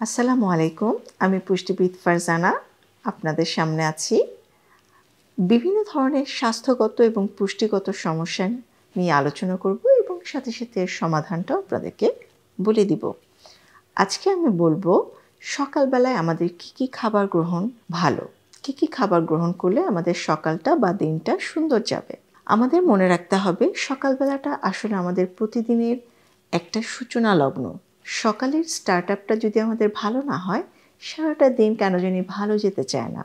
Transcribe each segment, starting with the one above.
আসসালামু আলাইকুম, আমি পুষ্টিবিদ ফারজানা আপনাদের সামনে আছি। বিভিন্ন ধরনের স্বাস্থ্যগত এবং পুষ্টিগত সমস্যা নিয়ে আলোচনা করব এবং সাথে সাথে এর সমাধানটাও আপনাদেরকে বলে দিব। আজকে আমি বলবো সকালবেলায় আমাদের কি খাবার গ্রহণ ভালো, কি খাবার গ্রহণ করলে আমাদের সকালটা বা দিনটা সুন্দর যাবে। আমাদের মনে রাখতে হবে সকালবেলাটা আসলে আমাদের প্রতিদিনের একটা সূচনা লগ্ন। সকালের স্টার্ট আপটা যদি আমাদের ভালো না হয়, সারাটা দিন কেন জানি ভালো যেতে চায় না।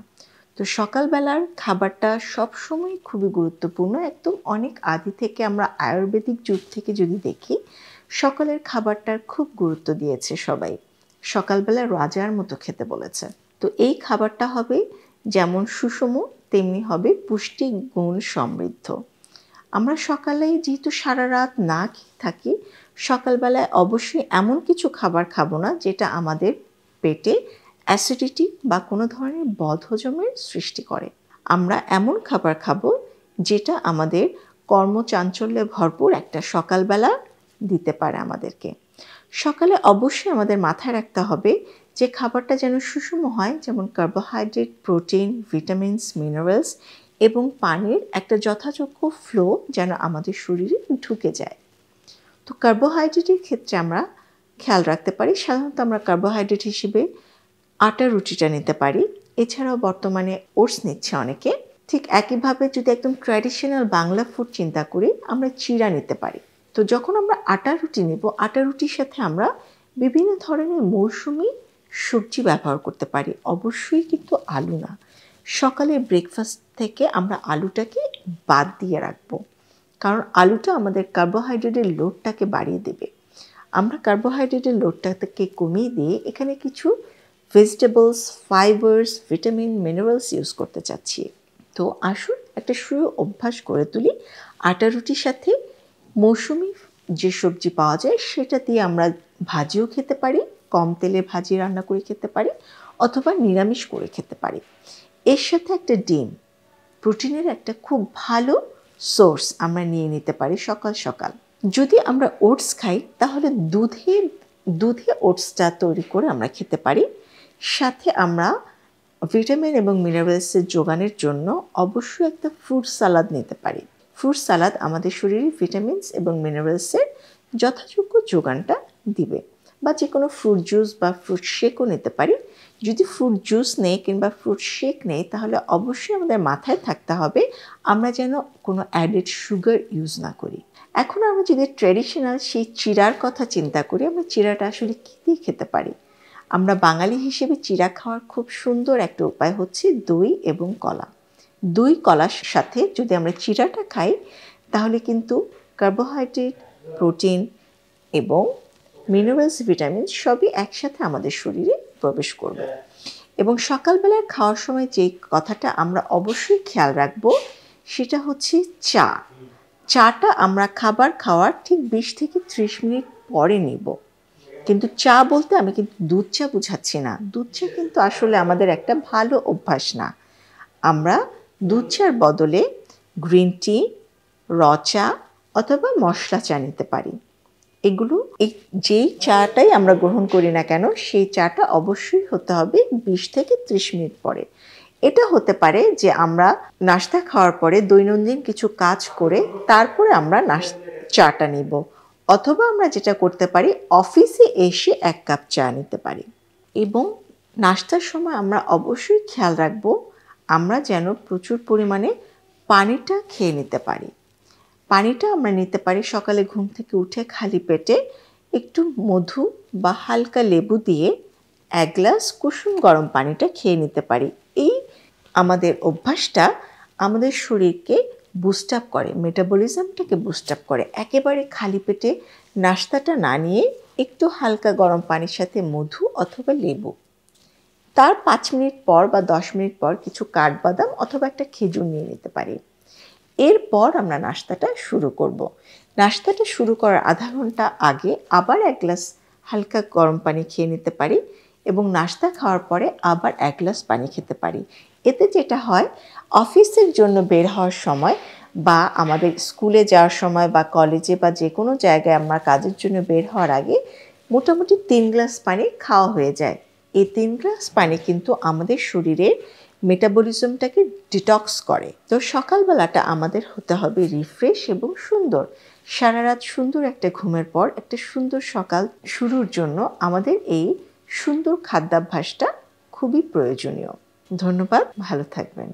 তো সকালবেলার খাবারটা সবসময় খুবই গুরুত্বপূর্ণ। একদম অনেক আদি থেকে আমরা আয়ুর্বেদিক যুগ থেকে যদি দেখি, সকালের খাবারটার খুব গুরুত্ব দিয়েছে সবাই। সকালবেলা রাজার মতো খেতে বলেছে। তো এই খাবারটা হবে যেমন সুষম, তেমনি হবে পুষ্টি গুণ সমৃদ্ধ। আমরা সকালে যেহেতু সারা রাত না খেয়ে থাকি, সকালবেলায় অবশ্যই এমন কিছু খাবার খাবো না যেটা আমাদের পেটে অ্যাসিডিটি বা কোনো ধরনের বদহজমের সৃষ্টি করে। আমরা এমন খাবার খাবো যেটা আমাদের কর্মচাঞ্চল্যে ভরপুর একটা সকালবেলা দিতে পারে আমাদেরকে। সকালে অবশ্যই আমাদের মাথায় রাখতে হবে যে খাবারটা যেন সুষম হয়, যেমন কার্বোহাইড্রেট, প্রোটিন, ভিটামিনস, মিনারেলস এবং পানির একটা যথাযোগ্য ফ্লো যেন আমাদের শরীরে ঢুকে যায়। তো কার্বোহাইড্রেটের ক্ষেত্রে আমরা খেয়াল রাখতে পারি, সাধারণত আমরা কার্বোহাইড্রেট হিসেবে আটা রুটিটা নিতে পারি। এছাড়াও বর্তমানে ওটস নিচ্ছে অনেকে। ঠিক একইভাবে যদি একদম ট্র্যাডিশনাল বাংলা ফুড চিন্তা করি, আমরা চিড়া নিতে পারি। তো যখন আমরা আটা রুটি নেব, আটা রুটির সাথে আমরা বিভিন্ন ধরনের মৌসুমি সবজি ব্যবহার করতে পারি, অবশ্যই কিন্তু আলু না। সকালে ব্রেকফাস্ট থেকে আমরা আলুটাকে বাদ দিয়ে রাখবো, কারণ আলুটা আমাদের কার্বোহাইড্রেটের লোডটাকে বাড়িয়ে দেবে। আমরা কার্বোহাইড্রেটের লোডটাকে কমিয়ে দিয়ে এখানে কিছু vegetables, fibres, vitamin, minerals use করতে চাচ্ছি। তো আসুন একটা শুরু অভ্যাস করে তুলি। আটা রুটির সাথে মৌসুমি যে সবজি পাওয়া যায় সেটা দিয়ে আমরা ভাজিও খেতে পারি, কম তেলে ভাজি রান্না করে খেতে পারি, অথবা নিরামিষ করে খেতে পারি। এর সাথে একটা ডিম, প্রোটিনের একটা খুব ভালো সোর্স আমরা নিয়ে নিতে পারি সকাল সকাল। যদি আমরা ওটস খাই তাহলে দুধে ওটসটা তৈরি করে আমরা খেতে পারি। সাথে আমরা ভিটামিন এবং মিনারেলসের যোগানের জন্য অবশ্যই একটা ফ্রুট সালাদ নিতে পারি। ফ্রুট সালাদ আমাদের শরীরে ভিটামিনস এবং মিনারেলসের যথাযোগ্য যোগানটা দিবে। বা যে কোনো ফ্রুট জুস বা ফ্রুট শেকও নিতে পারি। যদি ফ্রুট জুস নেই কিংবা ফ্রুট শেক নেই, তাহলে অবশ্যই আমাদের মাথায় থাকতে হবে আমরা যেন কোনো অ্যাডেড সুগার ইউজ না করি। এখন আমরা যদি ট্র্যাডিশনাল সেই চিড়ার কথা চিন্তা করি, আমরা চিড়াটা আসলে কী দিয়ে খেতে পারি? আমরা বাঙালি হিসেবে চিড়া খাওয়ার খুব সুন্দর একটা উপায় হচ্ছে দই এবং কলা। দই কলার সাথে যদি আমরা চিড়াটা খাই, তাহলে কিন্তু কার্বোহাইড্রেট, প্রোটিন এবং মিনারেলস, ভিটামিন সবই একসাথে আমাদের শরীরে প্রবেশ করবে। এবং সকালবেলার খাওয়ার সময় যে কথাটা আমরা অবশ্যই খেয়াল রাখবো সেটা হচ্ছে চাটা আমরা খাবার খাওয়ার ঠিক 20 থেকে 30 মিনিট পরে নিব। কিন্তু চা বলতে আমি কিন্তু দুধ চা বুঝাচ্ছি না। দুধ চা কিন্তু আসলে আমাদের একটা ভালো অভ্যাস না। আমরা দুধ চার বদলে গ্রিন টি, র চা অথবা মশলা চা নিতে পারি। এগুলো যেই চাটাই আমরা গ্রহণ করি না কেন, সেই চাটা অবশ্যই হতে হবে 20 থেকে 30 মিনিট পরে। এটা হতে পারে যে আমরা নাস্তা খাওয়ার পরে দৈনন্দিন কিছু কাজ করে তারপরে আমরা চাটা নিব, অথবা আমরা যেটা করতে পারি অফিসে এসে 1 কাপ চা নিতে পারি। এবং নাস্তার সময় আমরা অবশ্যই খেয়াল রাখব আমরা যেন প্রচুর পরিমাণে পানিটা খেয়ে নিতে পারি। পানিটা আমরা নিতে পারি সকালে ঘুম থেকে উঠে খালি পেটে একটু মধু বা হালকা লেবু দিয়ে 1 গ্লাস কুসুম গরম পানিটা খেয়ে নিতে পারি। এই আমাদের অভ্যাসটা আমাদের শরীরকে বুস্ট আপ করে, মেটাবলিজমটাকে বুস্ট আপ করে। একেবারে খালি পেটে নাস্তাটা না নিয়ে একটু হালকা গরম পানির সাথে মধু অথবা লেবু, তার 5 মিনিট পর বা 10 মিনিট পর কিছু কাঠবাদাম অথবা একটা খেজুর নিয়ে নিতে পারি। এরপর আমরা নাস্তাটা শুরু করব। নাস্তাটা শুরু করার আধা ঘন্টা আগে আবার 1 গ্লাস হালকা গরম পানি খেয়ে নিতে পারি এবং নাস্তা খাওয়ার পরে আবার 1 গ্লাস পানি খেতে পারি। এতে যেটা হয়, অফিসের জন্য বের হওয়ার সময় বা আমাদের স্কুলে যাওয়ার সময় বা কলেজে বা যে কোনো জায়গায় আমরা কাজের জন্য বের হওয়ার আগে মোটামুটি 3 গ্লাস পানি খাওয়া হয়ে যায়। এই 3 গ্লাস পানি কিন্তু আমাদের শরীরের মেটাবলিজমটাকে ডিটক্স করে। তো সকালবেলাটা আমাদের হতে হবে রিফ্রেশ এবং সুন্দর। সারা রাত সুন্দর একটা ঘুমের পর একটা সুন্দর সকাল শুরুর জন্য আমাদের এই সুন্দর খাদ্যাভ্যাসটা খুবই প্রয়োজনীয়। ধন্যবাদ, ভালো থাকবেন।